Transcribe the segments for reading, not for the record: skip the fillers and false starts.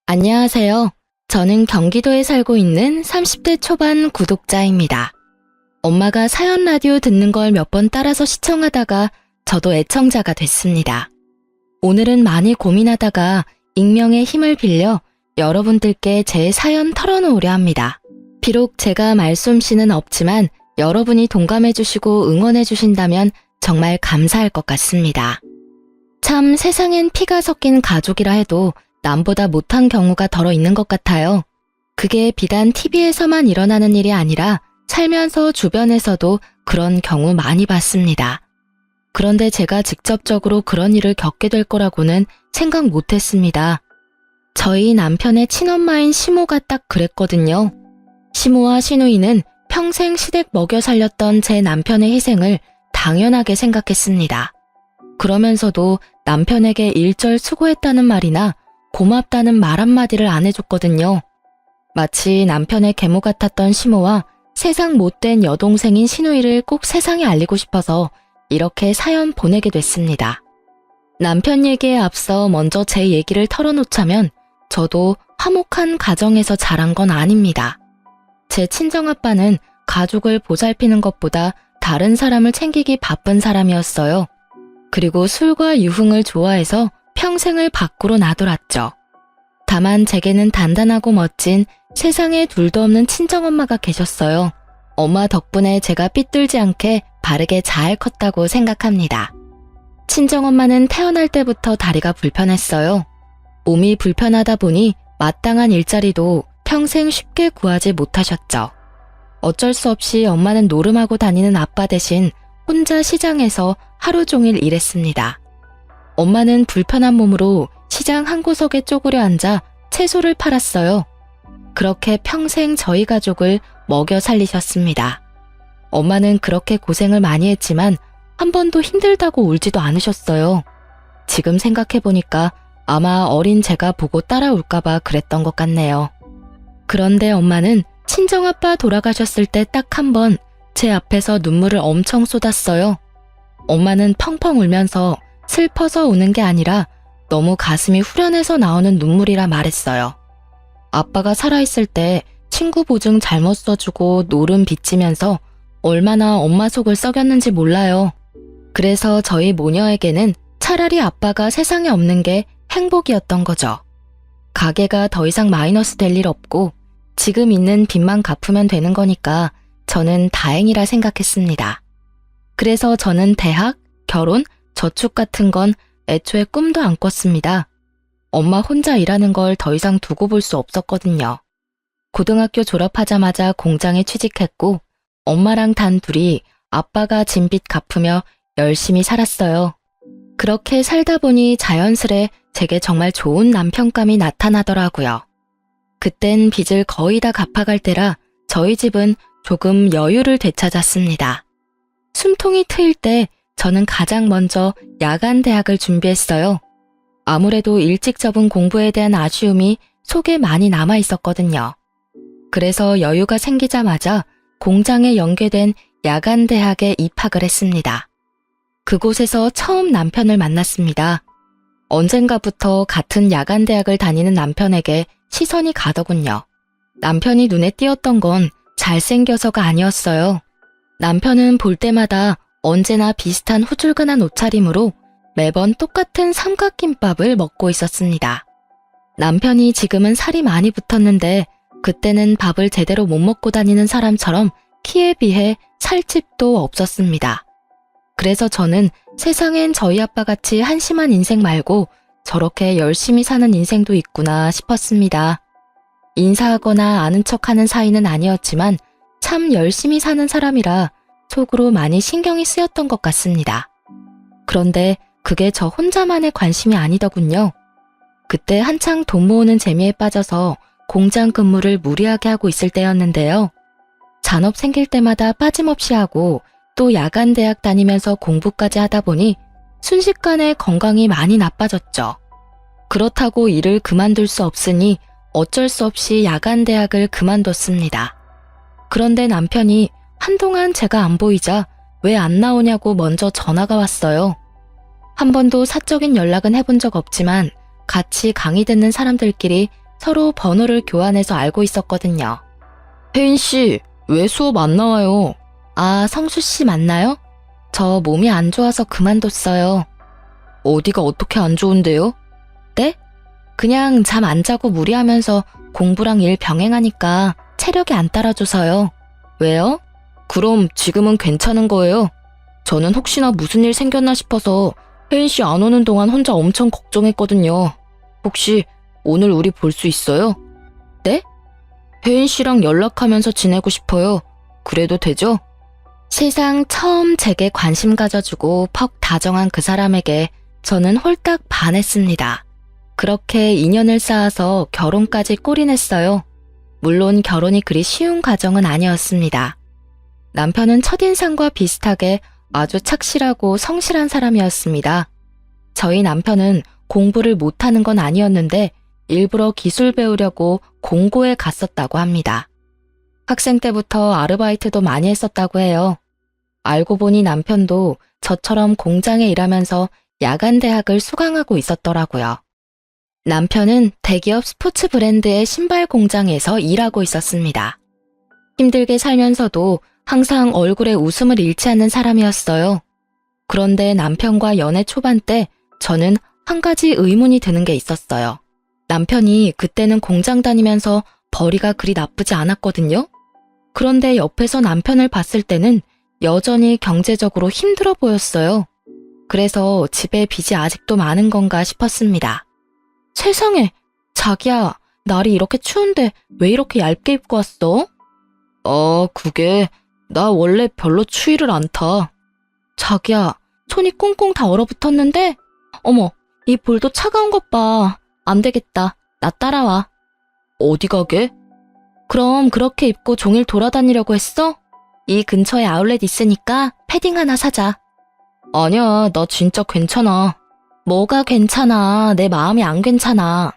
안녕하세요. 저는 경기도에 살고 있는 30대 초반 구독자입니다. 엄마가 사연 라디오 듣는 걸 몇 번 따라서 시청하다가 저도 애청자가 됐습니다. 오늘은 많이 고민하다가 익명의 힘을 빌려 여러분들께 제 사연 털어놓으려 합니다. 비록 제가 말솜씨는 없지만 여러분이 동감해주시고 응원해주신다면 정말 감사할 것 같습니다. 참 세상엔 피가 섞인 가족이라 해도 남보다 못한 경우가 덜어 있는 것 같아요. 그게 비단 TV에서만 일어나는 일이 아니라 살면서 주변에서도 그런 경우 많이 봤습니다. 그런데 제가 직접적으로 그런 일을 겪게 될 거라고는 생각 못했습니다. 저희 남편의 친엄마인 시모가 딱 그랬거든요. 시모와 시누이는 평생 시댁 먹여 살렸던 제 남편의 희생을 당연하게 생각했습니다. 그러면서도 남편에게 일절 수고했다는 말이나 고맙다는 말 한마디를 안 해줬거든요. 마치 남편의 계모 같았던 시모와 세상 못된 여동생인 시누이를 꼭 세상에 알리고 싶어서 이렇게 사연 보내게 됐습니다. 남편 얘기에 앞서 먼저 제 얘기를 털어놓자면 저도 화목한 가정에서 자란 건 아닙니다. 제 친정아빠는 가족을 보살피는 것보다 다른 사람을 챙기기 바쁜 사람이었어요. 그리고 술과 유흥을 좋아해서 평생을 밖으로 나돌았죠. 다만 제게는 단단하고 멋진 세상에 둘도 없는 친정엄마가 계셨어요. 엄마 덕분에 제가 삐뚤지 않게 바르게 잘 컸다고 생각합니다. 친정엄마는 태어날 때부터 다리가 불편했어요. 몸이 불편하다 보니 마땅한 일자리도 평생 쉽게 구하지 못하셨죠. 어쩔 수 없이 엄마는 노름하고 다니는 아빠 대신 혼자 시장에서 하루 종일 일했습니다. 엄마는 불편한 몸으로 시장 한 구석에 쪼그려 앉아 채소를 팔았어요. 그렇게 평생 저희 가족을 먹여 살리셨습니다. 엄마는 그렇게 고생을 많이 했지만 한 번도 힘들다고 울지도 않으셨어요. 지금 생각해보니까 아마 어린 제가 보고 따라올까봐 그랬던 것 같네요. 그런데 엄마는 친정아빠 돌아가셨을 때 딱 한 번 제 앞에서 눈물을 엄청 쏟았어요. 엄마는 펑펑 울면서 슬퍼서 우는 게 아니라 너무 가슴이 후련해서 나오는 눈물이라 말했어요. 아빠가 살아있을 때 친구 보증 잘못 써주고 노름 빚지면서 얼마나 엄마 속을 썩였는지 몰라요. 그래서 저희 모녀에게는 차라리 아빠가 세상에 없는 게 행복이었던 거죠. 가게가 더 이상 마이너스 될 일 없고 지금 있는 빚만 갚으면 되는 거니까 저는 다행이라 생각했습니다. 그래서 저는 대학, 결혼, 저축 같은 건 애초에 꿈도 안 꿨습니다. 엄마 혼자 일하는 걸 더 이상 두고 볼 수 없었거든요. 고등학교 졸업하자마자 공장에 취직했고 엄마랑 단 둘이 아빠가 진 빚 갚으며 열심히 살았어요. 그렇게 살다 보니 자연스레 제게 정말 좋은 남편감이 나타나더라고요. 그땐 빚을 거의 다 갚아갈 때라 저희 집은 조금 여유를 되찾았습니다. 숨통이 트일 때 저는 가장 먼저 야간 대학을 준비했어요. 아무래도 일찍 접은 공부에 대한 아쉬움이 속에 많이 남아 있었거든요. 그래서 여유가 생기자마자 공장에 연계된 야간 대학에 입학을 했습니다. 그곳에서 처음 남편을 만났습니다. 언젠가부터 같은 야간 대학을 다니는 남편에게 시선이 가더군요. 남편이 눈에 띄었던 건 잘생겨서가 아니었어요. 남편은 볼 때마다 언제나 비슷한 후줄근한 옷차림으로 매번 똑같은 삼각김밥을 먹고 있었습니다. 남편이 지금은 살이 많이 붙었는데 그때는 밥을 제대로 못 먹고 다니는 사람처럼 키에 비해 살집도 없었습니다. 그래서 저는 세상엔 저희 아빠같이 한심한 인생 말고 저렇게 열심히 사는 인생도 있구나 싶었습니다. 인사하거나 아는 척하는 사이는 아니었지만 참 열심히 사는 사람이라 속으로 많이 신경이 쓰였던 것 같습니다. 그런데 그게 저 혼자만의 관심이 아니더군요. 그때 한창 돈 모으는 재미에 빠져서 공장 근무를 무리하게 하고 있을 때였는데요. 잔업 생길 때마다 빠짐없이 하고 또 야간 대학 다니면서 공부까지 하다 보니 순식간에 건강이 많이 나빠졌죠. 그렇다고 일을 그만둘 수 없으니 어쩔 수 없이 야간 대학을 그만뒀습니다. 그런데 남편이 한동안 제가 안 보이자 왜 안 나오냐고 먼저 전화가 왔어요. 한 번도 사적인 연락은 해본 적 없지만 같이 강의 듣는 사람들끼리 서로 번호를 교환해서 알고 있었거든요. 혜인 씨, 왜 수업 안 나와요? 아, 성수 씨 맞나요? 저 몸이 안 좋아서 그만뒀어요. 어디가 어떻게 안 좋은데요? 네? 그냥 잠 안 자고 무리하면서 공부랑 일 병행하니까 체력이 안 따라줘서요. 왜요? 그럼 지금은 괜찮은 거예요? 저는 혹시나 무슨 일 생겼나 싶어서 혜인 씨 안 오는 동안 혼자 엄청 걱정했거든요. 혹시 오늘 우리 볼 수 있어요? 네? 혜인 씨랑 연락하면서 지내고 싶어요. 그래도 되죠? 세상 처음 제게 관심 가져주고 퍽 다정한 그 사람에게 저는 홀딱 반했습니다. 그렇게 인연을 쌓아서 결혼까지 꼬리냈어요. 물론 결혼이 그리 쉬운 과정은 아니었습니다. 남편은 첫인상과 비슷하게 아주 착실하고 성실한 사람이었습니다. 저희 남편은 공부를 못하는 건 아니었는데 일부러 기술 배우려고 공고에 갔었다고 합니다. 학생 때부터 아르바이트도 많이 했었다고 해요. 알고 보니 남편도 저처럼 공장에 일하면서 야간 대학을 수강하고 있었더라고요. 남편은 대기업 스포츠 브랜드의 신발 공장에서 일하고 있었습니다. 힘들게 살면서도 항상 얼굴에 웃음을 잃지 않는 사람이었어요. 그런데 남편과 연애 초반 때 저는 한 가지 의문이 드는 게 있었어요. 남편이 그때는 공장 다니면서 벌이가 그리 나쁘지 않았거든요. 그런데 옆에서 남편을 봤을 때는 여전히 경제적으로 힘들어 보였어요. 그래서 집에 빚이 아직도 많은 건가 싶었습니다. 세상에, 자기야, 날이 이렇게 추운데 왜 이렇게 얇게 입고 왔어? 그게 나 원래 별로 추위를 안 타. 자기야, 손이 꽁꽁 다 얼어붙었는데? 어머, 이 볼도 차가운 것 봐. 안 되겠다. 나 따라와. 어디 가게? 그럼 그렇게 입고 종일 돌아다니려고 했어? 이 근처에 아울렛 있으니까 패딩 하나 사자. 아니야, 나 진짜 괜찮아. 뭐가 괜찮아? 내 마음이 안 괜찮아.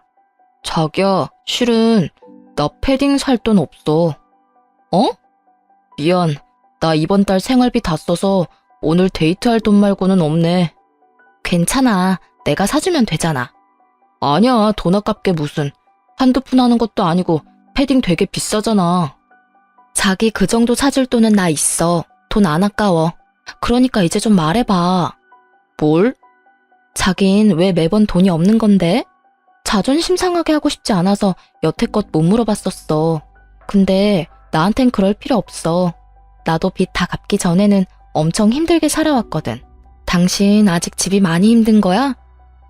자기야, 실은 나 패딩 살 돈 없어. 어? 미안, 나 이번 달 생활비 다 써서 오늘 데이트할 돈 말고는 없네. 괜찮아, 내가 사주면 되잖아. 아니야, 돈 아깝게 무슨. 한두 푼 하는 것도 아니고 패딩 되게 비싸잖아. 자기 그 정도 사줄 돈은 나 있어. 돈 안 아까워. 그러니까 이제 좀 말해봐. 뭘? 자긴 왜 매번 돈이 없는 건데? 자존심 상하게 하고 싶지 않아서 여태껏 못 물어봤었어. 근데 나한텐 그럴 필요 없어. 나도 빚 다 갚기 전에는 엄청 힘들게 살아왔거든. 당신 아직 집이 많이 힘든 거야?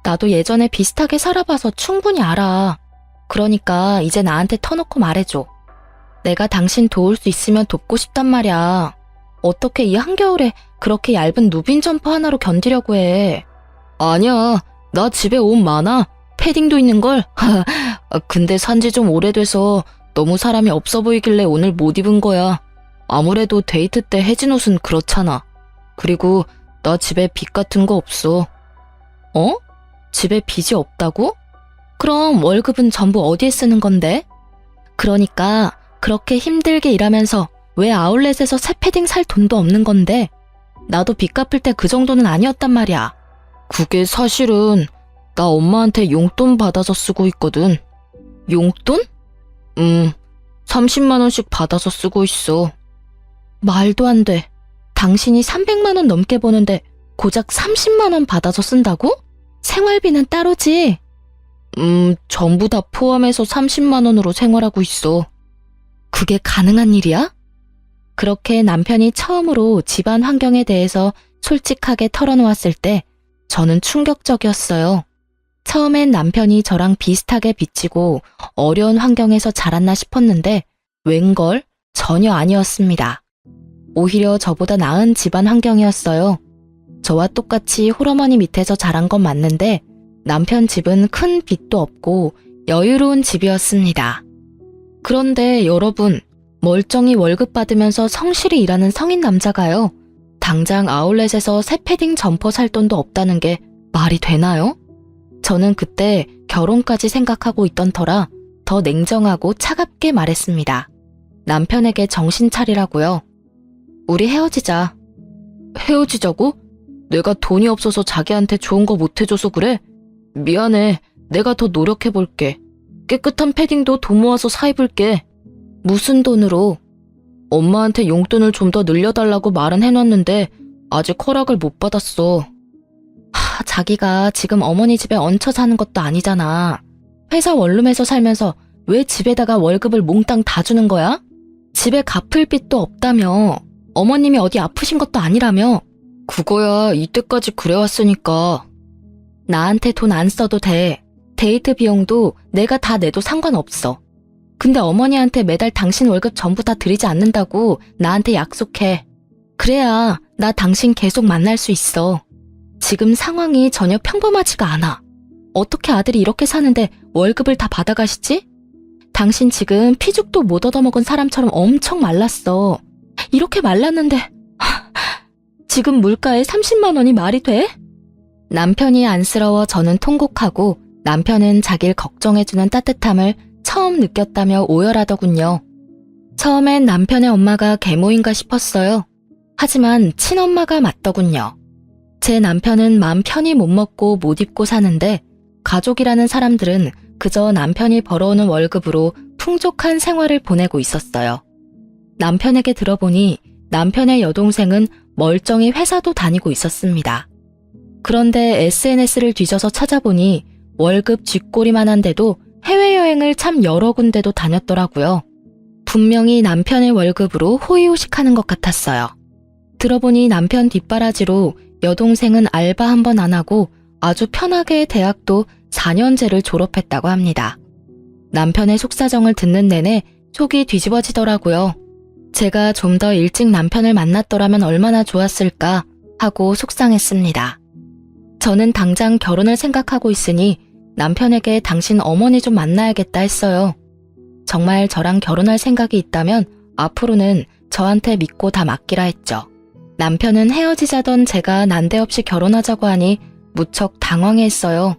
나도 예전에 비슷하게 살아봐서 충분히 알아. 그러니까 이제 나한테 터놓고 말해줘. 내가 당신 도울 수 있으면 돕고 싶단 말이야. 어떻게 이 한겨울에 그렇게 얇은 누빈 점퍼 하나로 견디려고 해. 아니야, 나 집에 옷 많아. 패딩도 있는걸. 근데 산지 좀 오래돼서 너무 사람이 없어 보이길래 오늘 못 입은 거야. 아무래도 데이트 때 해진 옷은 그렇잖아. 그리고 나 집에 빚 같은 거 없어. 어? 집에 빚이 없다고? 그럼 월급은 전부 어디에 쓰는 건데? 그러니까 그렇게 힘들게 일하면서 왜 아울렛에서 새 패딩 살 돈도 없는 건데? 나도 빚 갚을 때 그 정도는 아니었단 말이야. 그게 사실은 나 엄마한테 용돈 받아서 쓰고 있거든. 용돈? 30만 원씩 받아서 쓰고 있어. 말도 안 돼. 당신이 300만 원 넘게 버는데 고작 30만 원 받아서 쓴다고? 생활비는 따로지? 전부 다 포함해서 30만 원으로 생활하고 있어. 그게 가능한 일이야? 그렇게 남편이 처음으로 집안 환경에 대해서 솔직하게 털어놓았을 때 저는 충격적이었어요. 처음엔 남편이 저랑 비슷하게 빚지고 어려운 환경에서 자랐나 싶었는데 웬걸 전혀 아니었습니다. 오히려 저보다 나은 집안 환경이었어요. 저와 똑같이 홀어머니 밑에서 자란 건 맞는데 남편 집은 큰 빚도 없고 여유로운 집이었습니다. 그런데 여러분, 멀쩡히 월급 받으면서 성실히 일하는 성인 남자가요, 당장 아울렛에서 새 패딩 점퍼 살 돈도 없다는 게 말이 되나요? 저는 그때 결혼까지 생각하고 있던 터라 더 냉정하고 차갑게 말했습니다. 남편에게 정신 차리라고요. 우리 헤어지자. 헤어지자고? 내가 돈이 없어서 자기한테 좋은 거 못 해줘서 그래? 미안해. 내가 더 노력해볼게. 깨끗한 패딩도 돈 모아서 사입을게. 무슨 돈으로? 엄마한테 용돈을 좀 더 늘려달라고 말은 해놨는데 아직 허락을 못 받았어. 자기가 지금 어머니 집에 얹혀 사는 것도 아니잖아. 회사 원룸에서 살면서 왜 집에다가 월급을 몽땅 다 주는 거야? 집에 갚을 빚도 없다며. 어머님이 어디 아프신 것도 아니라며. 그거야 이때까지 그래왔으니까. 나한테 돈 안 써도 돼. 데이트 비용도 내가 다 내도 상관없어. 근데 어머니한테 매달 당신 월급 전부 다 드리지 않는다고 나한테 약속해. 그래야 나 당신 계속 만날 수 있어. 지금 상황이 전혀 평범하지가 않아. 어떻게 아들이 이렇게 사는데 월급을 다 받아가시지? 당신 지금 피죽도 못 얻어먹은 사람처럼 엄청 말랐어. 이렇게 말랐는데 지금 물가에 30만 원이 말이 돼? 남편이 안쓰러워 저는 통곡하고 남편은 자기를 걱정해주는 따뜻함을 처음 느꼈다며 오열하더군요. 처음엔 남편의 엄마가 계모인가 싶었어요. 하지만 친엄마가 맞더군요. 제 남편은 마음 편히 못 먹고 못 입고 사는데 가족이라는 사람들은 그저 남편이 벌어오는 월급으로 풍족한 생활을 보내고 있었어요. 남편에게 들어보니 남편의 여동생은 멀쩡히 회사도 다니고 있었습니다. 그런데 SNS를 뒤져서 찾아보니 월급 쥐꼬리만 한데도 해외여행을 참 여러 군데도 다녔더라고요. 분명히 남편의 월급으로 호의호식하는 것 같았어요. 들어보니 남편 뒷바라지로 여동생은 알바 한 번 안 하고 아주 편하게 대학도 4년제를 졸업했다고 합니다. 남편의 속사정을 듣는 내내 속이 뒤집어지더라고요. 제가 좀 더 일찍 남편을 만났더라면 얼마나 좋았을까 하고 속상했습니다. 저는 당장 결혼을 생각하고 있으니 남편에게 당신 어머니 좀 만나야겠다 했어요. 정말 저랑 결혼할 생각이 있다면 앞으로는 저한테 믿고 다 맡기라 했죠. 남편은 헤어지자던 제가 난데없이 결혼하자고 하니 무척 당황했어요.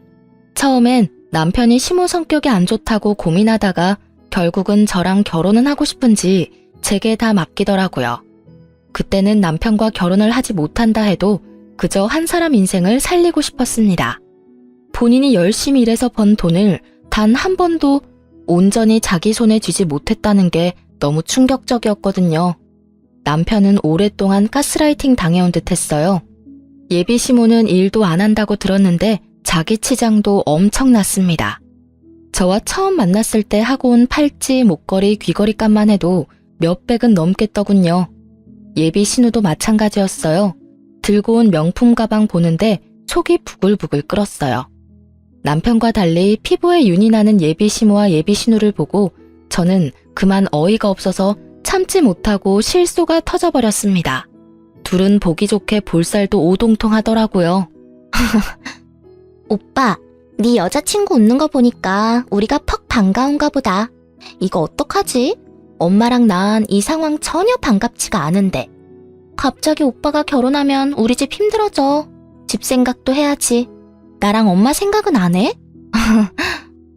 처음엔 남편이 시모 성격이 안 좋다고 고민하다가 결국은 저랑 결혼은 하고 싶은지 제게 다 맡기더라고요. 그때는 남편과 결혼을 하지 못한다 해도 그저 한 사람 인생을 살리고 싶었습니다. 본인이 열심히 일해서 번 돈을 단 한 번도 온전히 자기 손에 쥐지 못했다는 게 너무 충격적이었거든요. 남편은 오랫동안 가스라이팅 당해온 듯 했어요. 예비 시모는 일도 안 한다고 들었는데 자기 치장도 엄청났습니다. 저와 처음 만났을 때 하고 온 팔찌, 목걸이, 귀걸이 값만 해도 몇백은 넘겠더군요. 예비 신우도 마찬가지였어요. 들고 온 명품 가방 보는데 속이 부글부글 끓었어요. 남편과 달리 피부에 윤이 나는 예비 시모와 예비 신우를 보고 저는 그만 어이가 없어서 참지 못하고 실소가 터져버렸습니다. 둘은 보기 좋게 볼살도 오동통하더라고요. 오빠, 네 여자친구 웃는 거 보니까 우리가 퍽 반가운가 보다. 이거 어떡하지? 엄마랑 난 이 상황 전혀 반갑지가 않은데. 갑자기 오빠가 결혼하면 우리 집 힘들어져. 집 생각도 해야지. 나랑 엄마 생각은 안 해?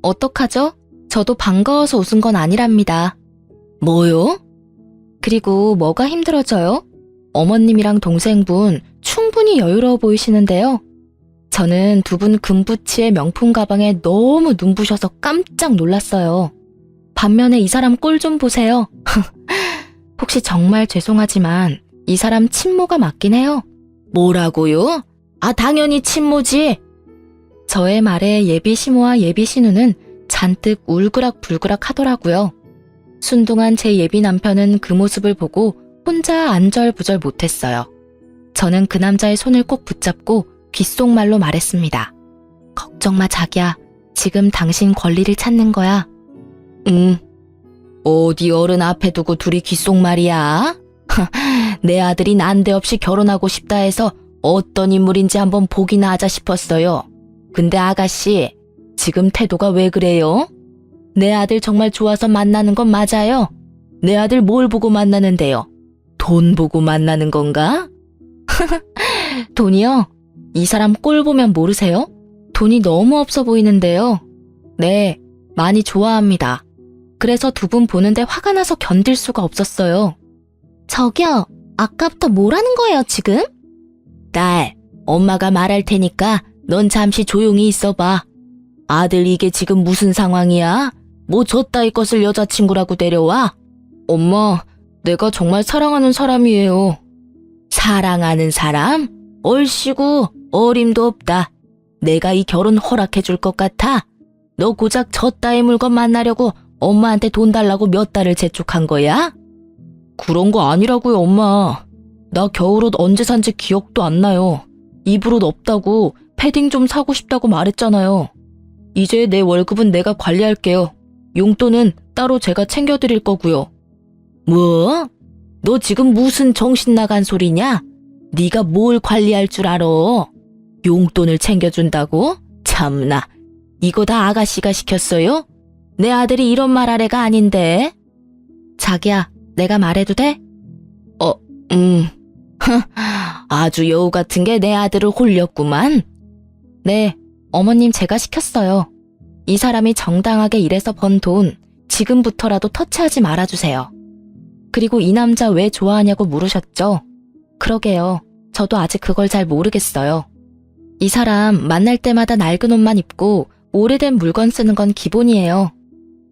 어떡하죠? 저도 반가워서 웃은 건 아니랍니다. 뭐요? 그리고 뭐가 힘들어져요? 어머님이랑 동생분 충분히 여유로워 보이시는데요. 저는 두 분 금부치의 명품 가방에 너무 눈부셔서 깜짝 놀랐어요. 반면에 이 사람 꼴 좀 보세요. 혹시 정말 죄송하지만 이 사람 친모가 맞긴 해요. 뭐라고요? 당연히 친모지. 저의 말에 예비 시모와 예비 신우는 잔뜩 울그락불그락 하더라고요. 순둥한 제 예비 남편은 그 모습을 보고 혼자 안절부절 못했어요. 저는 그 남자의 손을 꼭 붙잡고 귓속말로 말했습니다. 걱정 마 자기야. 지금 당신 권리를 찾는 거야. 응. 어디 어른 앞에 두고 둘이 귓속말이야? 내 아들이 난데없이 결혼하고 싶다 해서 어떤 인물인지 한번 보기나 하자 싶었어요. 근데 아가씨, 지금 태도가 왜 그래요? 내 아들 정말 좋아서 만나는 건 맞아요. 내 아들 뭘 보고 만나는데요? 돈 보고 만나는 건가? 돈이요? 이 사람 꼴 보면 모르세요? 돈이 너무 없어 보이는데요. 네, 많이 좋아합니다. 그래서 두 분 보는데 화가 나서 견딜 수가 없었어요. 저기요, 아까부터 뭐라는 거예요, 지금? 딸, 엄마가 말할 테니까 넌 잠시 조용히 있어봐. 아들 이게 지금 무슨 상황이야? 뭐 저 따위 것을 여자친구라고 데려와? 엄마, 내가 정말 사랑하는 사람이에요. 사랑하는 사람? 얼씨구, 어림도 없다. 내가 이 결혼 허락해줄 것 같아? 너 고작 저 따위 물건 만나려고 엄마한테 돈 달라고 몇 달을 재촉한 거야? 그런 거 아니라고요, 엄마. 나 겨울옷 언제 산지 기억도 안 나요. 입을 옷 없다고 패딩 좀 사고 싶다고 말했잖아요. 이제 내 월급은 내가 관리할게요. 용돈은 따로 제가 챙겨드릴 거고요. 뭐? 너 지금 무슨 정신 나간 소리냐? 네가 뭘 관리할 줄 알아? 용돈을 챙겨준다고? 참나. 이거 다 아가씨가 시켰어요? 내 아들이 이런 말 할 애가 아닌데. 자기야, 내가 말해도 돼? 아주 여우 같은 게 내 아들을 홀렸구만. 네, 어머님 제가 시켰어요. 이 사람이 정당하게 일해서 번 돈 지금부터라도 터치하지 말아주세요. 그리고 이 남자 왜 좋아하냐고 물으셨죠? 그러게요. 저도 아직 그걸 잘 모르겠어요. 이 사람 만날 때마다 낡은 옷만 입고 오래된 물건 쓰는 건 기본이에요.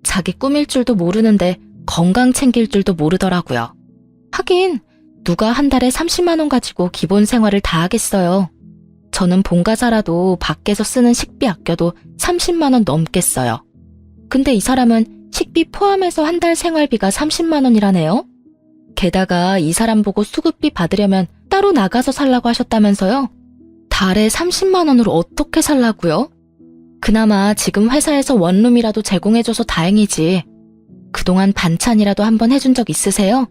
자기 꾸밀 줄도 모르는데 건강 챙길 줄도 모르더라고요. 하긴 누가 한 달에 30만 원 가지고 기본 생활을 다 하겠어요. 저는 본가 살아도 밖에서 쓰는 식비 아껴도 30만 원 넘겠어요. 근데 이 사람은 식비 포함해서 한 달 생활비가 30만 원이라네요. 게다가 이 사람 보고 수급비 받으려면 따로 나가서 살라고 하셨다면서요? 달에 30만 원으로 어떻게 살라고요? 그나마 지금 회사에서 원룸이라도 제공해줘서 다행이지. 그동안 반찬이라도 한번 해준 적 있으세요?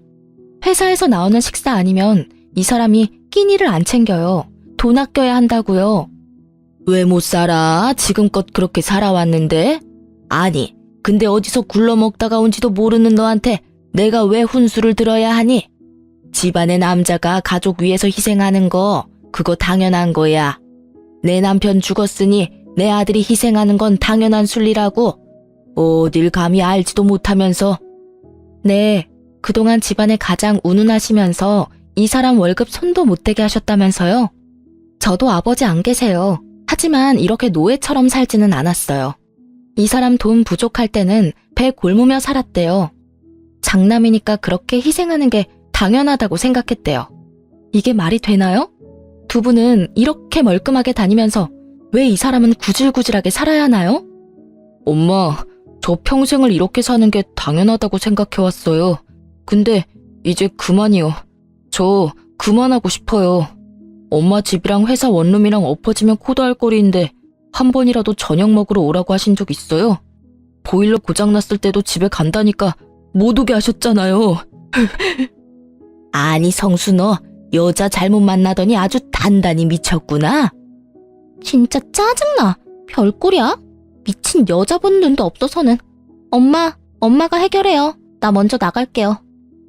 회사에서 나오는 식사 아니면 이 사람이 끼니를 안 챙겨요. 돈 아껴야 한다고요. 왜 못 살아? 지금껏 그렇게 살아왔는데? 아니, 근데 어디서 굴러먹다가 온지도 모르는 너한테 내가 왜 훈수를 들어야 하니? 집안의 남자가 가족 위해서 희생하는 거, 그거 당연한 거야. 내 남편 죽었으니 내 아들이 희생하는 건 당연한 순리라고. 어딜 감히 알지도 못하면서. 네, 그동안 집안에 가장 운운하시면서 이 사람 월급 손도 못 대게 하셨다면서요? 저도 아버지 안 계세요. 하지만 이렇게 노예처럼 살지는 않았어요. 이 사람 돈 부족할 때는 배 곪으며 살았대요. 장남이니까 그렇게 희생하는 게 당연하다고 생각했대요. 이게 말이 되나요? 두 분은 이렇게 멀끔하게 다니면서 왜 이 사람은 구질구질하게 살아야 하나요? 엄마, 저 평생을 이렇게 사는 게 당연하다고 생각해왔어요. 근데 이제 그만이요. 저 그만하고 싶어요. 엄마 집이랑 회사 원룸이랑 엎어지면 코다할 거리인데 한 번이라도 저녁 먹으러 오라고 하신 적 있어요? 보일러 고장났을 때도 집에 간다니까 못 오게 하셨잖아요. 아니 성수 너 여자 잘못 만나더니 아주 단단히 미쳤구나. 진짜 짜증나. 별꼴이야. 미친 여자 본 눈도 없어서는. 엄마가 해결해요. 나 먼저 나갈게요.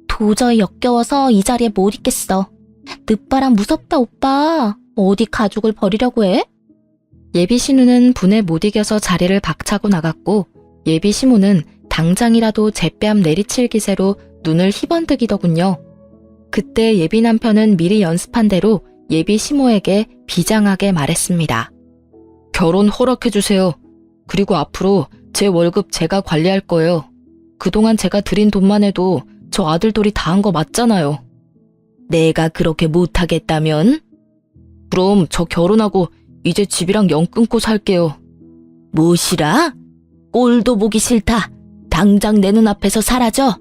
도저히 역겨워서 이 자리에 못 있겠어. 늦바람 무섭다 오빠. 어디 가족을 버리려고 해? 예비 신우는 분에 못 이겨서 자리를 박차고 나갔고 예비 시모는 당장이라도 제 뺨 내리칠 기세로 눈을 희번뜩이더군요. 그때 예비 남편은 미리 연습한 대로 예비 시모에게 비장하게 말했습니다. 결혼 허락해주세요. 그리고 앞으로 제 월급 제가 관리할 거예요. 그동안 제가 드린 돈만 해도 저 아들돌이 다 한 거 맞잖아요. 내가 그렇게 못하겠다면? 그럼 저 결혼하고 이제 집이랑 연 끊고 살게요. 무엇이라? 꼴도 보기 싫다. 당장 내 눈앞에서 사라져.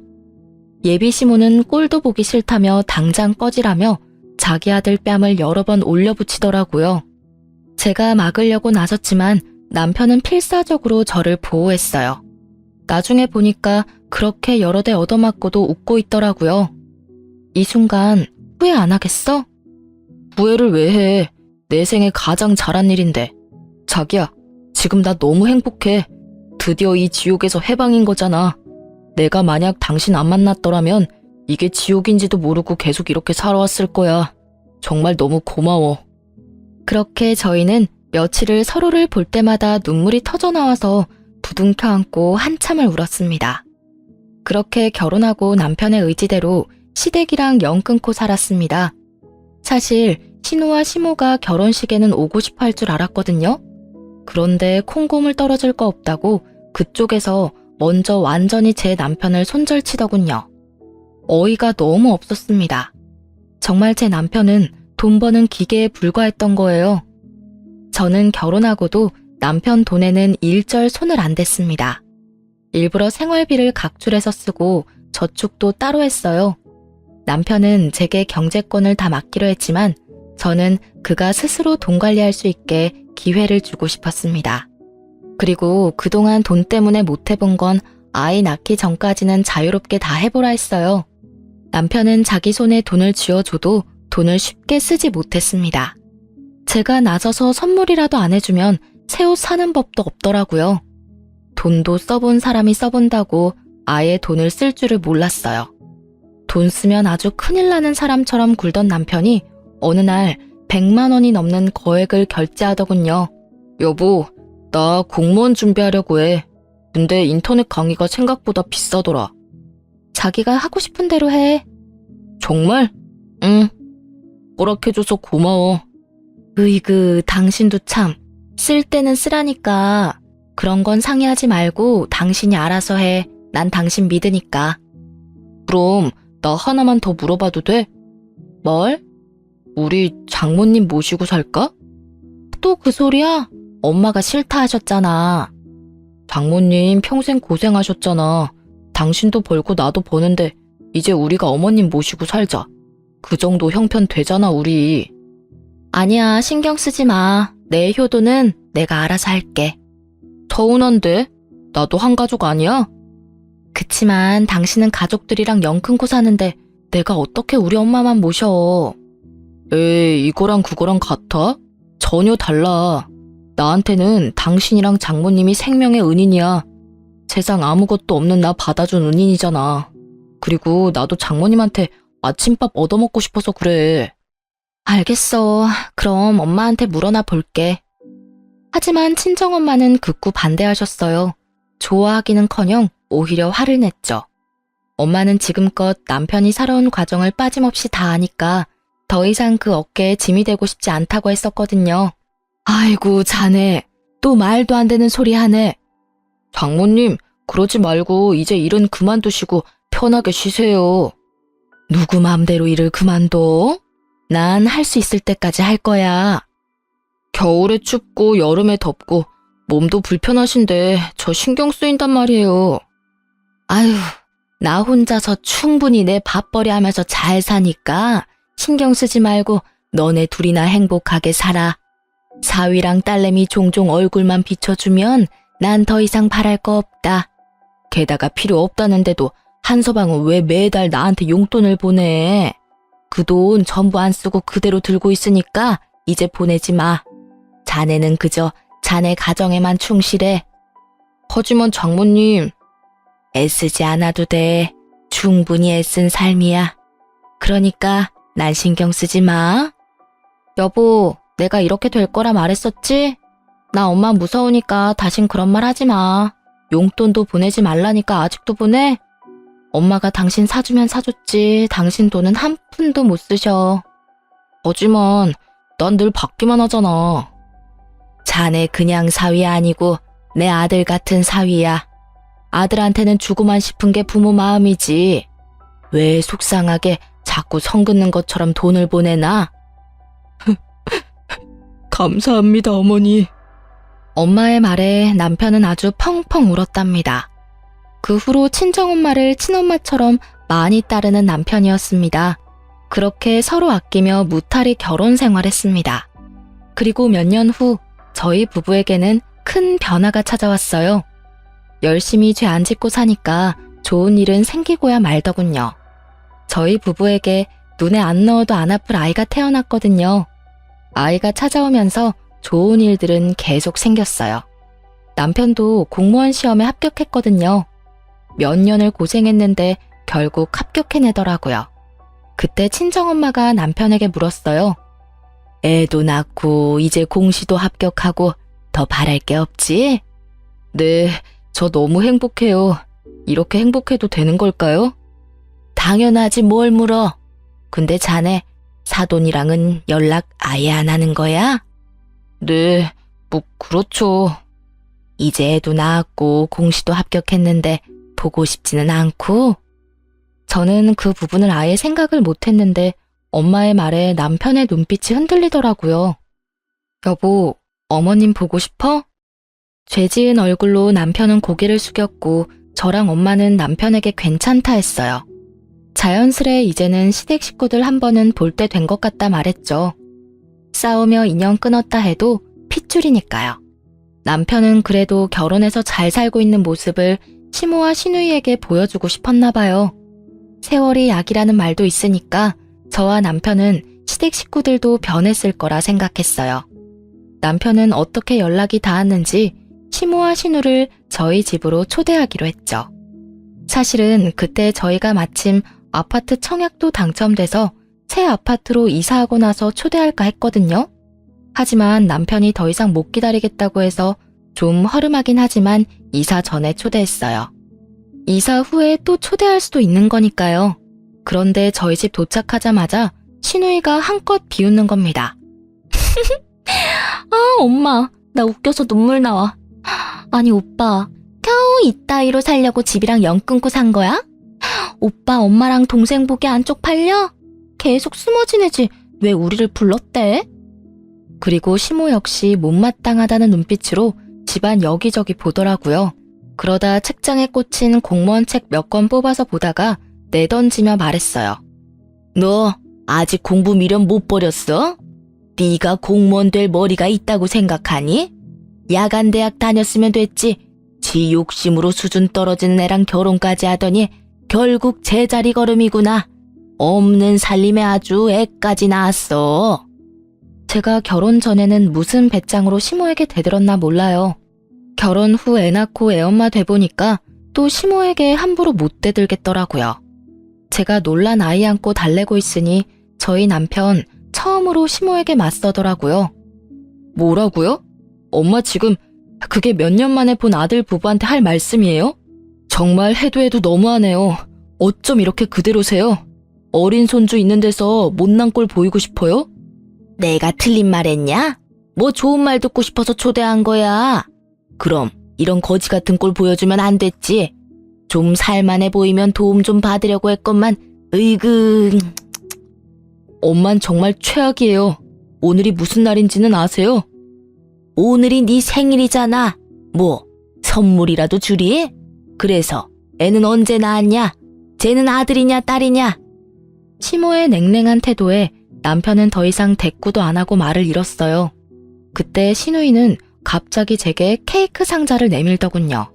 예비 시모는 꼴도 보기 싫다며 당장 꺼지라며 자기 아들 뺨을 여러 번 올려붙이더라고요. 제가 막으려고 나섰지만 남편은 필사적으로 저를 보호했어요. 나중에 보니까 그렇게 여러 대 얻어맞고도 웃고 있더라고요. 이 순간 후회 안 하겠어? 후회를 왜 해? 내 생에 가장 잘한 일인데. 자기야, 지금 나 너무 행복해. 드디어 이 지옥에서 해방인 거잖아. 내가 만약 당신 안 만났더라면 이게 지옥인지도 모르고 계속 이렇게 살아왔을 거야. 정말 너무 고마워. 그렇게 저희는 며칠을 서로를 볼 때마다 눈물이 터져나와서 부둥켜 안고 한참을 울었습니다. 그렇게 결혼하고 남편의 의지대로 시댁이랑 연 끊고 살았습니다. 사실 신우와 시모가 결혼식에는 오고 싶어 할 줄 알았거든요. 그런데 콩고물 떨어질 거 없다고 그쪽에서 먼저 완전히 제 남편을 손절치더군요. 어이가 너무 없었습니다. 정말 제 남편은 돈 버는 기계에 불과했던 거예요. 저는 결혼하고도 남편 돈에는 일절 손을 안 댔습니다. 일부러 생활비를 각출해서 쓰고 저축도 따로 했어요. 남편은 제게 경제권을 다 맡기로 했지만 저는 그가 스스로 돈 관리할 수 있게 기회를 주고 싶었습니다. 그리고 그동안 돈 때문에 못 해본 건 아이 낳기 전까지는 자유롭게 다 해보라 했어요. 남편은 자기 손에 돈을 쥐어줘도 돈을 쉽게 쓰지 못했습니다. 제가 나서서 선물이라도 안 해주면 새 옷 사는 법도 없더라고요. 돈도 써본 사람이 써본다고 아예 돈을 쓸 줄을 몰랐어요. 돈 쓰면 아주 큰일 나는 사람처럼 굴던 남편이 어느 날 100만 원이 넘는 거액을 결제하더군요. 여보, 나 공무원 준비하려고 해. 근데 인터넷 강의가 생각보다 비싸더라. 자기가 하고 싶은 대로 해. 정말? 응. 허락해줘서 고마워. 으이그, 당신도 참. 쓸 때는 쓰라니까. 그런 건 상의하지 말고 당신이 알아서 해. 난 당신 믿으니까. 그럼 나 하나만 더 물어봐도 돼? 뭘? 우리 장모님 모시고 살까? 또 그 소리야? 엄마가 싫다 하셨잖아. 장모님 평생 고생하셨잖아. 당신도 벌고 나도 버는데 이제 우리가 어머님 모시고 살자. 그 정도 형편 되잖아, 우리. 아니야, 신경 쓰지 마. 내 효도는 내가 알아서 할게. 서운한데? 나도 한 가족 아니야? 그치만 당신은 가족들이랑 영큰코 사는데 내가 어떻게 우리 엄마만 모셔. 에이, 이거랑 그거랑 같아? 전혀 달라. 나한테는 당신이랑 장모님이 생명의 은인이야. 세상 아무것도 없는 나 받아준 은인이잖아. 그리고 나도 장모님한테 아침밥 얻어먹고 싶어서 그래. 알겠어. 그럼 엄마한테 물어나 볼게. 하지만 친정엄마는 극구 반대하셨어요. 좋아하기는커녕 오히려 화를 냈죠. 엄마는 지금껏 남편이 살아온 과정을 빠짐없이 다 아니까 더 이상 그 어깨에 짐이 되고 싶지 않다고 했었거든요. 아이고, 자네. 또 말도 안 되는 소리 하네. 장모님, 그러지 말고 이제 일은 그만두시고 편하게 쉬세요. 누구 맘대로 일을 그만둬? 난 할 수 있을 때까지 할 거야. 겨울에 춥고 여름에 덥고 몸도 불편하신데 저 신경 쓰인단 말이에요. 아유, 나 혼자서 충분히 내 밥벌이 하면서 잘 사니까 신경 쓰지 말고 너네 둘이나 행복하게 살아. 사위랑 딸내미 종종 얼굴만 비춰주면 난 더 이상 바랄 거 없다. 게다가 필요 없다는데도 한서방은 왜 매달 나한테 용돈을 보내? 그 돈 전부 안 쓰고 그대로 들고 있으니까 이제 보내지 마. 자네는 그저 자네 가정에만 충실해. 하지만 장모님. 애쓰지 않아도 돼. 충분히 애쓴 삶이야. 그러니까 난 신경 쓰지 마. 여보, 내가 이렇게 될 거라 말했었지? 나 엄마 무서우니까 다신 그런 말 하지 마. 용돈도 보내지 말라니까 아직도 보내? 엄마가 당신 사주면 사줬지. 당신 돈은 한 푼도 못 쓰셔. 하지만 난 늘 받기만 하잖아. 자네 그냥 사위 아니고 내 아들 같은 사위야. 아들한테는 주고만 싶은 게 부모 마음이지. 왜 속상하게 자꾸 성 긋는 것처럼 돈을 보내나? 감사합니다, 어머니. 엄마의 말에 남편은 아주 펑펑 울었답니다. 그 후로 친정엄마를 친엄마처럼 많이 따르는 남편이었습니다. 그렇게 서로 아끼며 무탈히 결혼 생활했습니다. 그리고 몇 년 후 저희 부부에게는 큰 변화가 찾아왔어요. 열심히 죄 안 짓고 사니까 좋은 일은 생기고야 말더군요. 저희 부부에게 눈에 안 넣어도 안 아플 아이가 태어났거든요. 아이가 찾아오면서 좋은 일들은 계속 생겼어요. 남편도 공무원 시험에 합격했거든요. 몇 년을 고생했는데 결국 합격해내더라고요. 그때 친정엄마가 남편에게 물었어요. 애도 낳고 이제 공시도 합격하고 더 바랄 게 없지? 네, 저 너무 행복해요. 이렇게 행복해도 되는 걸까요? 당연하지 뭘 물어. 근데 자네 사돈이랑은 연락 아예 안 하는 거야? 네, 뭐 그렇죠. 이제 애도 낳았고 공시도 합격했는데 보고 싶지는 않고? 저는 그 부분을 아예 생각을 못했는데 엄마의 말에 남편의 눈빛이 흔들리더라고요. 여보, 어머님 보고 싶어? 죄지은 얼굴로 남편은 고개를 숙였고 저랑 엄마는 남편에게 괜찮다 했어요. 자연스레 이제는 시댁 식구들 한 번은 볼 때 된 것 같다 말했죠. 싸우며 인연 끊었다 해도 핏줄이니까요. 남편은 그래도 결혼해서 잘 살고 있는 모습을 시모와 시누이에게 보여주고 싶었나 봐요. 세월이 약이라는 말도 있으니까 저와 남편은 시댁 식구들도 변했을 거라 생각했어요. 남편은 어떻게 연락이 닿았는지 시모와 시누를 저희 집으로 초대하기로 했죠. 사실은 그때 저희가 마침 아파트 청약도 당첨돼서 새 아파트로 이사하고 나서 초대할까 했거든요. 하지만 남편이 더 이상 못 기다리겠다고 해서 좀 허름하긴 하지만 이사 전에 초대했어요. 이사 후에 또 초대할 수도 있는 거니까요. 그런데 저희 집 도착하자마자 시누이가 한껏 비웃는 겁니다. 아, 엄마, 나 웃겨서 눈물 나와. 아니, 오빠, 겨우 이따위로 살려고 집이랑 연 끊고 산 거야? 오빠 엄마랑 동생 보기 안 쪽팔려? 계속 숨어 지내지 왜 우리를 불렀대? 그리고 시모 역시 못마땅하다는 눈빛으로 집안 여기저기 보더라고요. 그러다 책장에 꽂힌 공무원 책 몇 권 뽑아서 보다가 내던지며 말했어요. 너 아직 공부 미련 못 버렸어? 네가 공무원 될 머리가 있다고 생각하니? 야간대학 다녔으면 됐지. 지 욕심으로 수준 떨어지는 애랑 결혼까지 하더니 결국 제자리 걸음이구나. 없는 살림에 아주 애까지 낳았어. 제가 결혼 전에는 무슨 배짱으로 시모에게 대들었나 몰라요. 결혼 후 애 낳고 애엄마 돼보니까 또 시모에게 함부로 못 대들겠더라고요. 제가 놀란 아이 안고 달래고 있으니 저희 남편 처음으로 시모에게 맞서더라고요. 뭐라고요? 엄마 지금 그게 몇 년 만에 본 아들 부부한테 할 말씀이에요? 정말 해도 너무하네요. 어쩜 이렇게 그대로세요? 어린 손주 있는 데서 못난 꼴 보이고 싶어요? 내가 틀린 말 했냐? 뭐 좋은 말 듣고 싶어서 초대한 거야. 그럼 이런 거지 같은 꼴 보여주면 안 됐지. 좀 살만해 보이면 도움 좀 받으려고 했건만 으이그. 엄만 정말 최악이에요. 오늘이 무슨 날인지는 아세요? 오늘이 네 생일이잖아. 뭐 선물이라도 주리? 그래서 애는 언제 낳았냐? 쟤는 아들이냐 딸이냐? 시모의 냉랭한 태도에 남편은 더 이상 대꾸도 안 하고 말을 잃었어요. 그때 시누이는 갑자기 제게 케이크 상자를 내밀더군요.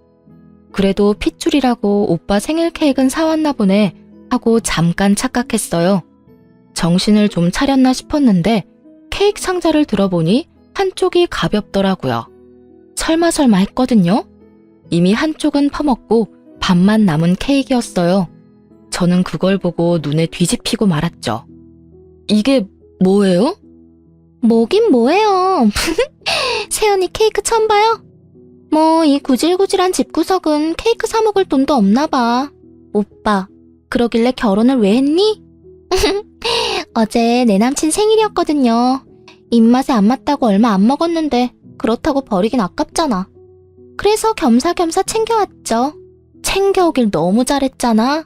그래도 핏줄이라고 오빠 생일 케이크는 사왔나 보네 하고 잠깐 착각했어요. 정신을 좀 차렸나 싶었는데 케이크 상자를 들어보니 한쪽이 가볍더라고요. 설마 했거든요. 이미 한쪽은 퍼먹고 반만 남은 케이크였어요. 저는 그걸 보고 눈에 뒤집히고 말았죠. 이게 뭐예요? 뭐긴 뭐예요. 세연이 케이크 처음 봐요? 뭐 이 구질구질한 집구석은 케이크 사 먹을 돈도 없나 봐. 오빠, 그러길래 결혼을 왜 했니? 어제 내 남친 생일이었거든요. 입맛에 안 맞다고 얼마 안 먹었는데 그렇다고 버리긴 아깝잖아. 그래서 겸사겸사 챙겨왔죠. 챙겨오길 너무 잘했잖아.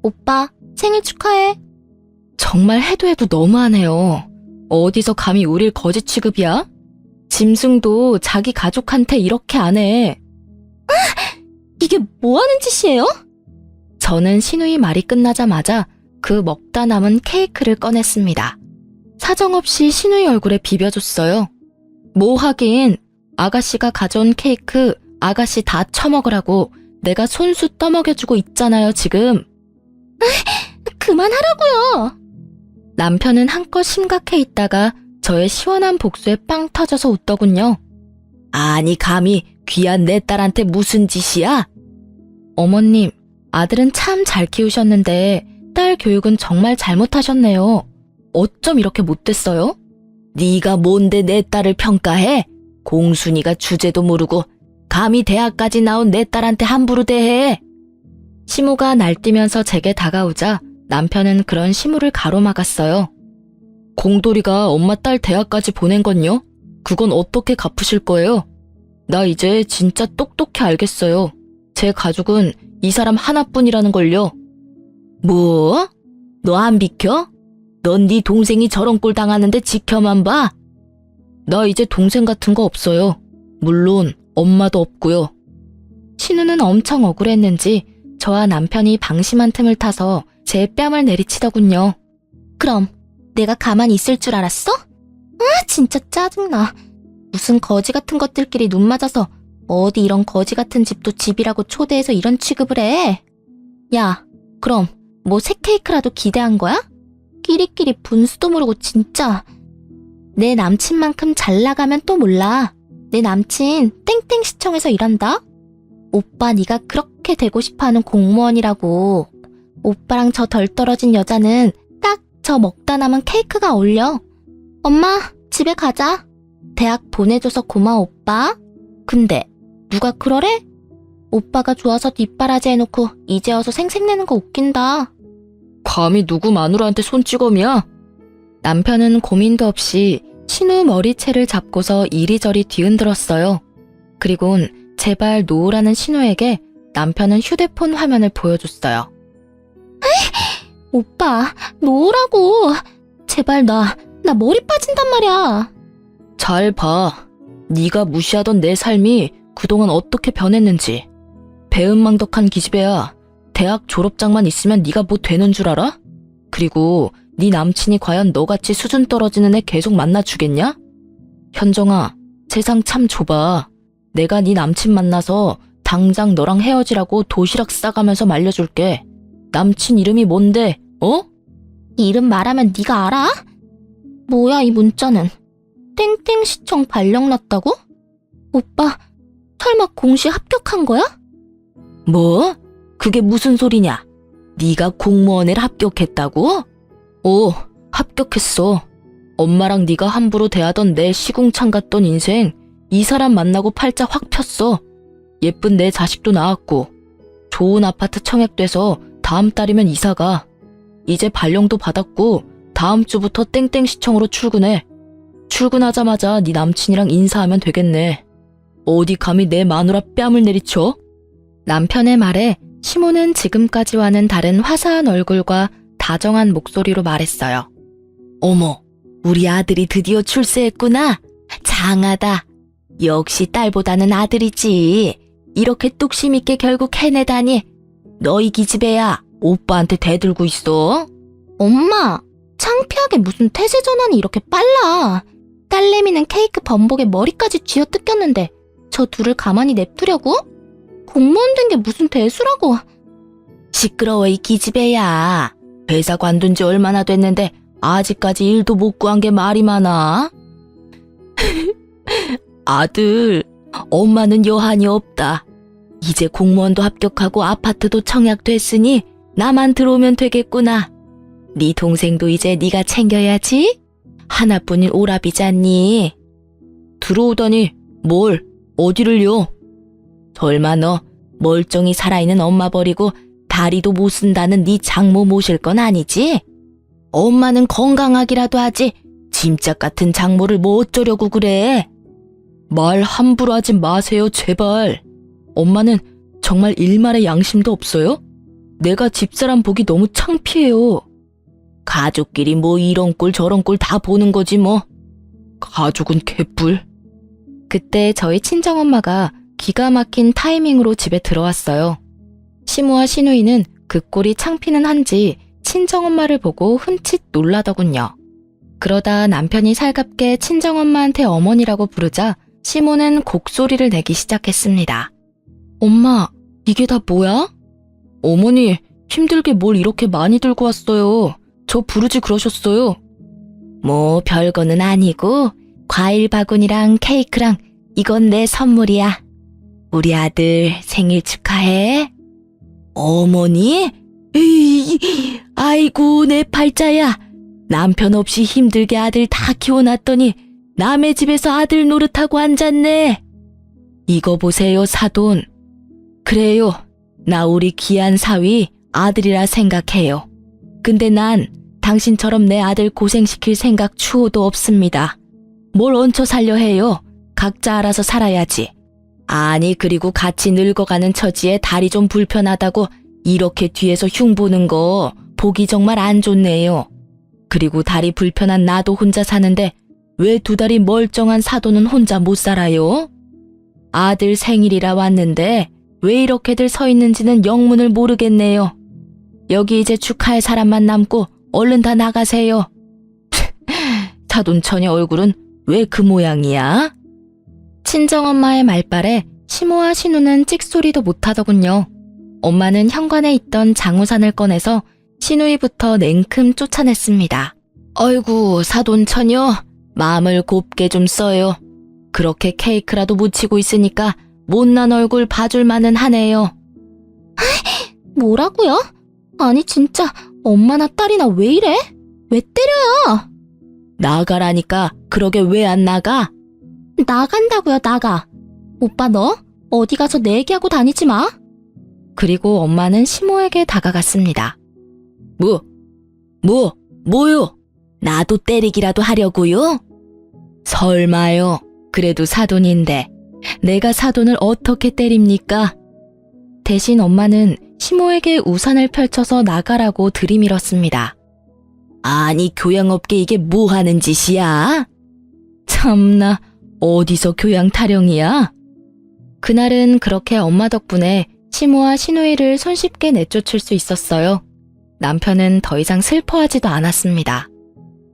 오빠, 생일 축하해. 정말 해도 너무하네요. 어디서 감히 우릴 거지 취급이야? 짐승도 자기 가족한테 이렇게 안 해. 이게 뭐 하는 짓이에요? 저는 시누이 말이 끝나자마자 그 먹다 남은 케이크를 꺼냈습니다. 사정없이 시누이 얼굴에 비벼줬어요. 뭐 하긴, 아가씨가 가져온 케이크 아가씨 다 처먹으라고 내가 손수 떠먹여주고 있잖아요, 지금. 그만하라고요. 남편은 한껏 심각해 있다가 저의 시원한 복수에 빵 터져서 웃더군요. 아니 감히 귀한 내 딸한테 무슨 짓이야? 어머님, 아들은 참 잘 키우셨는데 딸 교육은 정말 잘못하셨네요. 어쩜 이렇게 못됐어요? 네가 뭔데 내 딸을 평가해? 공순이가 주제도 모르고 감히 대학까지 나온 내 딸한테 함부로 대해. 시모가 날뛰면서 제게 다가오자 남편은 그런 시모를 가로막았어요. 공돌이가 엄마 딸 대학까지 보낸 건요? 그건 어떻게 갚으실 거예요? 나 이제 진짜 똑똑히 알겠어요. 제 가족은 이 사람 하나뿐이라는 걸요. 뭐? 너 안 비켜? 넌 네 동생이 저런 꼴 당하는데 지켜만 봐? 나 이제 동생 같은 거 없어요. 물론 엄마도 없고요. 신우는 엄청 억울했는지 저와 남편이 방심한 틈을 타서 제 뺨을 내리치더군요. 그럼 내가 가만히 있을 줄 알았어? 아, 진짜 짜증나. 무슨 거지 같은 것들끼리 눈 맞아서 어디 이런 거지 같은 집도 집이라고 초대해서 이런 취급을 해. 야, 그럼 뭐 새 케이크라도 기대한 거야? 끼리끼리 분수도 모르고 진짜. 내 남친만큼 잘 나가면 또 몰라. 내 남친 땡땡시청에서 일한다? 오빠 네가 그렇게 되고 싶어하는 공무원이라고. 오빠랑 저 덜 떨어진 여자는 딱 저 먹다 남은 케이크가 어울려. 엄마, 집에 가자. 대학 보내줘서 고마워, 오빠. 근데 누가 그러래? 오빠가 좋아서 뒷바라지 해놓고 이제 와서 생색내는 거 웃긴다. 감히 누구 마누라한테 손찌검이야? 남편은 고민도 없이 신우 머리채를 잡고서 이리저리 뒤흔들었어요. 그리곤 제발 놓으라는 신우에게 남편은 휴대폰 화면을 보여줬어요. 오빠, 놓으라고. 제발 나 머리 빠진단 말이야. 잘 봐. 네가 무시하던 내 삶이 그동안 어떻게 변했는지. 배은망덕한 기집애야. 대학 졸업장만 있으면 네가 뭐 되는 줄 알아? 그리고 네 남친이 과연 너같이 수준 떨어지는 애 계속 만나주겠냐? 현정아, 세상 참 좁아. 내가 네 남친 만나서 당장 너랑 헤어지라고 도시락 싸가면서 말려줄게. 남친 이름이 뭔데? 어? 이름 말하면 네가 알아? 뭐야 이 문자는. 땡땡시청 발령 났다고? 오빠, 설마 공시 합격한 거야? 뭐? 그게 무슨 소리냐? 네가 공무원에 합격했다고? 오, 합격했어. 엄마랑 네가 함부로 대하던 내 시궁창 같던 인생 이 사람 만나고 팔자 확 폈어. 예쁜 내 자식도 낳았고 좋은 아파트 청약돼서 다음 달이면 이사가. 이제 발령도 받았고 다음 주부터 땡땡시청으로 출근해. 출근하자마자 네 남친이랑 인사하면 되겠네. 어디 감히 내 마누라 뺨을 내리쳐? 남편의 말에 시모는 지금까지와는 다른 화사한 얼굴과 다정한 목소리로 말했어요. 어머, 우리 아들이 드디어 출세했구나. 장하다. 역시 딸보다는 아들이지. 이렇게 뚝심 있게 결국 해내다니. 너희 기집애야, 오빠한테 대들고 있어. 엄마, 창피하게 무슨 태세 전환이 이렇게 빨라. 딸내미는 케이크 범벅에 머리까지 쥐어 뜯겼는데 저 둘을 가만히 냅두려고? 공무원 된 게 무슨 대수라고. 시끄러워 이 기집애야. 회사 관둔 지 얼마나 됐는데 아직까지 일도 못 구한 게 말이 많아? 아들, 엄마는 여한이 없다. 이제 공무원도 합격하고 아파트도 청약됐으니 나만 들어오면 되겠구나. 네 동생도 이제 네가 챙겨야지. 하나뿐인 오라비잖니. 들어오다니 뭘 어디를요? 설마 너 멀쩡히 살아있는 엄마 버리고 다리도 못 쓴다는 네 장모 모실 건 아니지? 엄마는 건강하기라도 하지 짐짝 같은 장모를 뭐 어쩌려고 그래? 말 함부로 하지 마세요 제발. 엄마는 정말 일말의 양심도 없어요? 내가 집사람 보기 너무 창피해요. 가족끼리 뭐 이런 꼴 저런 꼴 다 보는 거지 뭐. 가족은 개뿔. 그때 저희 친정엄마가 기가 막힌 타이밍으로 집에 들어왔어요. 시모와 시누이는 그 꼴이 창피는 한지 친정엄마를 보고 흠칫 놀라더군요. 그러다 남편이 살갑게 친정엄마한테 어머니라고 부르자 시모는 곡소리를 내기 시작했습니다. 엄마, 이게 다 뭐야? 어머니, 힘들게 뭘 이렇게 많이 들고 왔어요. 저 부르지 그러셨어요. 뭐 별거는 아니고 과일 바구니랑 케이크랑 이건 내 선물이야. 우리 아들 생일 축하해. 어머니? 에이, 아이고 내 팔자야. 남편 없이 힘들게 아들 다 키워놨더니 남의 집에서 아들 노릇하고 앉았네. 이거 보세요 사돈. 그래요. 나 우리 귀한 사위 아들이라 생각해요. 근데 난 당신처럼 내 아들 고생시킬 생각 추호도 없습니다. 뭘 얹혀 살려 해요. 각자 알아서 살아야지. 아니, 그리고 같이 늙어가는 처지에 다리 좀 불편하다고 이렇게 뒤에서 흉보는 거 보기 정말 안 좋네요. 그리고 다리 불편한 나도 혼자 사는데 왜 두 다리 멀쩡한 사돈은 혼자 못 살아요? 아들 생일이라 왔는데 왜 이렇게들 서 있는지는 영문을 모르겠네요. 여기 이제 축하할 사람만 남고 얼른 다 나가세요. 사돈 처녀 얼굴은 왜 그 모양이야? 친정엄마의 말발에 시모와 신우는 찍소리도 못하더군요. 엄마는 현관에 있던 장우산을 꺼내서 시누이부터 냉큼 쫓아냈습니다. 어이구, 사돈 처녀, 마음을 곱게 좀 써요. 그렇게 케이크라도 묻히고 있으니까 못난 얼굴 봐줄만은 하네요. 뭐라고요? 아니 진짜 엄마나 딸이나 왜 이래? 왜 때려요? 나가라니까. 그러게 왜 안 나가? 나간다고요, 나가. 오빠 너 어디 가서 내 얘기하고 다니지 마. 그리고 엄마는 시모에게 다가갔습니다. 뭐요? 나도 때리기라도 하려고요? 설마요. 그래도 사돈인데 내가 사돈을 어떻게 때립니까? 대신 엄마는 시모에게 우산을 펼쳐서 나가라고 들이밀었습니다. 아니, 교양 없게 이게 뭐 하는 짓이야? 참나, 어디서 교양 타령이야? 그날은 그렇게 엄마 덕분에 시모와 시누이를 손쉽게 내쫓을 수 있었어요. 남편은 더 이상 슬퍼하지도 않았습니다.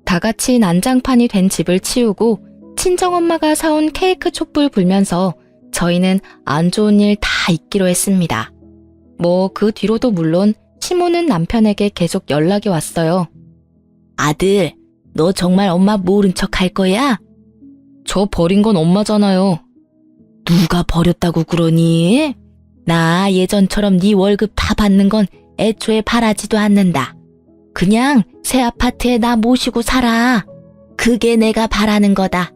다 같이 난장판이 된 집을 치우고 친정엄마가 사온 케이크 촛불 불면서 저희는 안 좋은 일 다 잊기로 했습니다. 그 뒤로도 물론 시모는 남편에게 계속 연락이 왔어요. 아들, 너 정말 엄마 모른 척 할 거야? 저 버린 건 엄마잖아요. 누가 버렸다고 그러니? 나 예전처럼 네 월급 다 받는 건 애초에 바라지도 않는다. 그냥 새 아파트에 나 모시고 살아. 그게 내가 바라는 거다.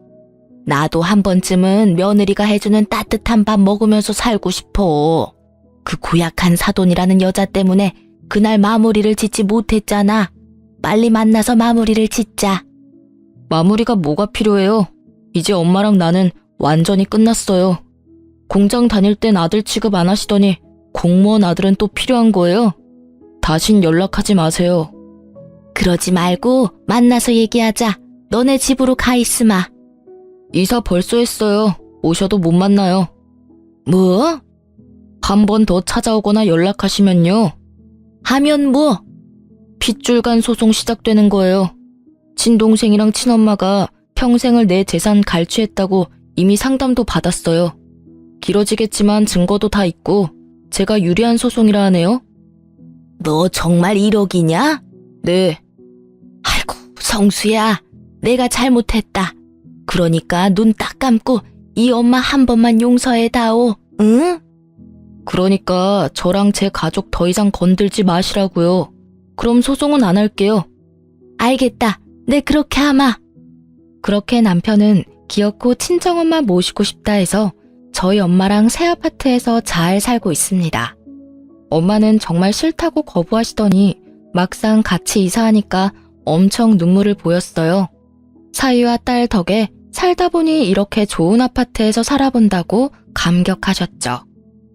나도 한 번쯤은 며느리가 해주는 따뜻한 밥 먹으면서 살고 싶어. 그 고약한 사돈이라는 여자 때문에 그날 마무리를 짓지 못했잖아. 빨리 만나서 마무리를 짓자. 마무리가 뭐가 필요해요? 이제 엄마랑 나는 완전히 끝났어요. 공장 다닐 땐 아들 취급 안 하시더니 공무원 아들은 또 필요한 거예요? 다신 연락하지 마세요. 그러지 말고 만나서 얘기하자. 너네 집으로 가 있으마. 이사 벌써 했어요. 오셔도 못 만나요. 뭐? 한 번 더 찾아오거나 연락하시면요. 하면 뭐? 핏줄간 소송 시작되는 거예요. 친동생이랑 친엄마가 평생을 내 재산 갈취했다고 이미 상담도 받았어요. 길어지겠지만 증거도 다 있고 제가 유리한 소송이라 하네요. 너 정말 1억이냐? 네. 아이고, 성수야. 내가 잘못했다. 그러니까 눈 딱 감고 이 엄마 한 번만 용서해다오. 응? 그러니까 저랑 제 가족 더 이상 건들지 마시라고요. 그럼 소송은 안 할게요. 알겠다. 네, 그렇게 하마. 그렇게 남편은 기어코 친정엄마 모시고 싶다 해서 저희 엄마랑 새 아파트에서 잘 살고 있습니다. 엄마는 정말 싫다고 거부하시더니 막상 같이 이사하니까 엄청 눈물을 보였어요. 사위와 딸 덕에 살다 보니 이렇게 좋은 아파트에서 살아본다고 감격하셨죠.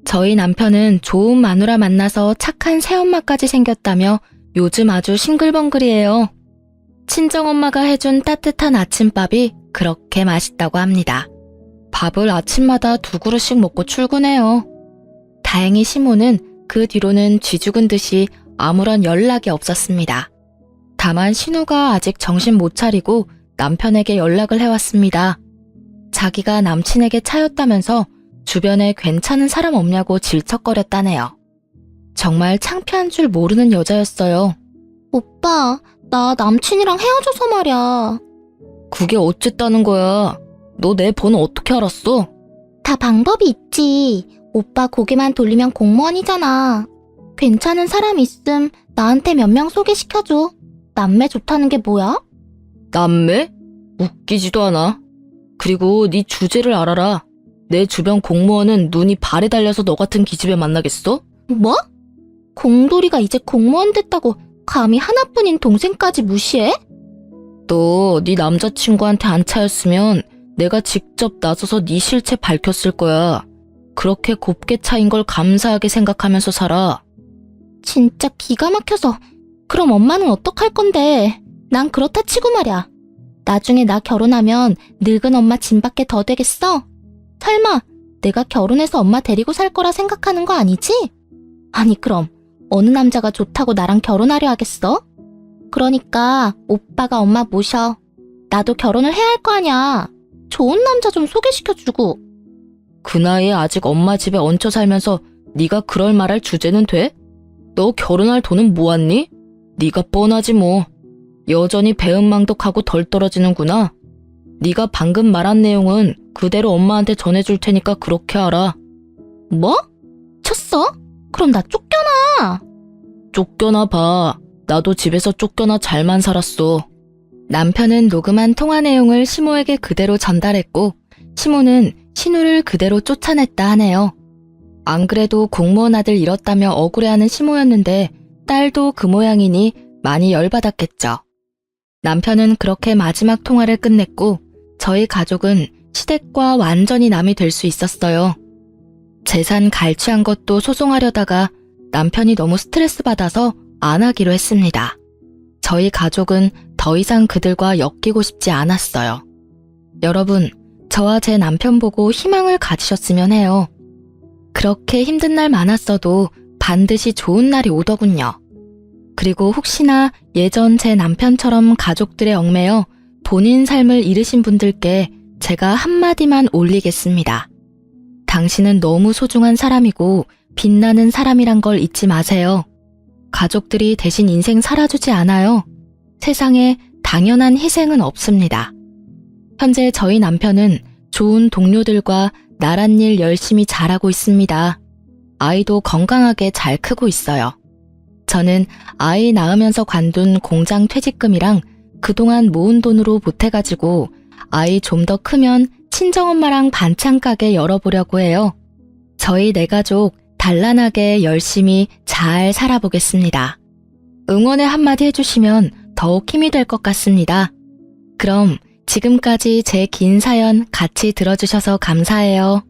저희 남편은 좋은 마누라 만나서 착한 새엄마까지 생겼다며 요즘 아주 싱글벙글이에요. 친정엄마가 해준 따뜻한 아침밥이 그렇게 맛있다고 합니다. 밥을 아침마다 2그릇씩 먹고 출근해요. 다행히 시모는 그 뒤로는 쥐죽은 듯이 아무런 연락이 없었습니다. 다만 신우가 아직 정신 못 차리고 남편에게 연락을 해왔습니다. 자기가 남친에게 차였다면서 주변에 괜찮은 사람 없냐고 질척거렸다네요. 정말 창피한 줄 모르는 여자였어요. 오빠, 나 남친이랑 헤어져서 말이야. 그게 어쨌다는 거야. 너 내 번호 어떻게 알았어? 다 방법이 있지. 오빠 고개만 돌리면 공무원이잖아. 괜찮은 사람 있음 나한테 몇 명 소개시켜줘. 남매 좋다는 게 뭐야? 남매? 웃기지도 않아. 그리고 네 주제를 알아라. 내 주변 공무원은 눈이 발에 달려서 너 같은 기집애 만나겠어? 뭐? 공돌이가 이제 공무원 됐다고 감히 하나뿐인 동생까지 무시해? 너 네 남자친구한테 안 차였으면 내가 직접 나서서 네 실체 밝혔을 거야. 그렇게 곱게 차인 걸 감사하게 생각하면서 살아. 진짜 기가 막혀서. 그럼 엄마는 어떡할 건데? 난 그렇다 치고 말이야. 나중에 나 결혼하면 늙은 엄마 짐밖에 더 되겠어? 설마 내가 결혼해서 엄마 데리고 살 거라 생각하는 거 아니지? 아니 그럼 어느 남자가 좋다고 나랑 결혼하려 하겠어? 그러니까 오빠가 엄마 모셔. 나도 결혼을 해야 할 거 아냐. 좋은 남자 좀 소개시켜주고. 그 나이에 아직 엄마 집에 얹혀 살면서 네가 그럴 말할 주제는 돼? 너 결혼할 돈은 모았니? 네가 뻔하지 뭐. 여전히 배은망덕하고 덜 떨어지는구나. 네가 방금 말한 내용은 그대로 엄마한테 전해줄 테니까 그렇게 알아. 뭐? 쳤어? 그럼 나 쫓겨나. 쫓겨나 봐. 나도 집에서 쫓겨나 잘만 살았어. 남편은 녹음한 통화 내용을 시모에게 그대로 전달했고 시모는 신우를 그대로 쫓아냈다 하네요. 안 그래도 공무원 아들 잃었다며 억울해하는 시모였는데 딸도 그 모양이니 많이 열받았겠죠. 남편은 그렇게 마지막 통화를 끝냈고 저희 가족은 시댁과 완전히 남이 될 수 있었어요. 재산 갈취한 것도 소송하려다가 남편이 너무 스트레스 받아서 안 하기로 했습니다. 저희 가족은 더 이상 그들과 엮이고 싶지 않았어요. 여러분, 저와 제 남편 보고 희망을 가지셨으면 해요. 그렇게 힘든 날 많았어도 반드시 좋은 날이 오더군요. 그리고 혹시나 예전 제 남편처럼 가족들의 얽매여 본인 삶을 잃으신 분들께 제가 한마디만 올리겠습니다. 당신은 너무 소중한 사람이고 빛나는 사람이란 걸 잊지 마세요. 가족들이 대신 인생 살아주지 않아요. 세상에 당연한 희생은 없습니다. 현재 저희 남편은 좋은 동료들과 나란 일 열심히 잘하고 있습니다. 아이도 건강하게 잘 크고 있어요. 저는 아이 낳으면서 관둔 공장 퇴직금이랑 그동안 모은 돈으로 보태가지고 아이 좀 더 크면 친정엄마랑 반찬 가게 열어보려고 해요. 저희 네 가족 단란하게 열심히 잘 살아보겠습니다. 응원의 한마디 해주시면 더욱 힘이 될 것 같습니다. 그럼 지금까지 제 긴 사연 같이 들어주셔서 감사해요.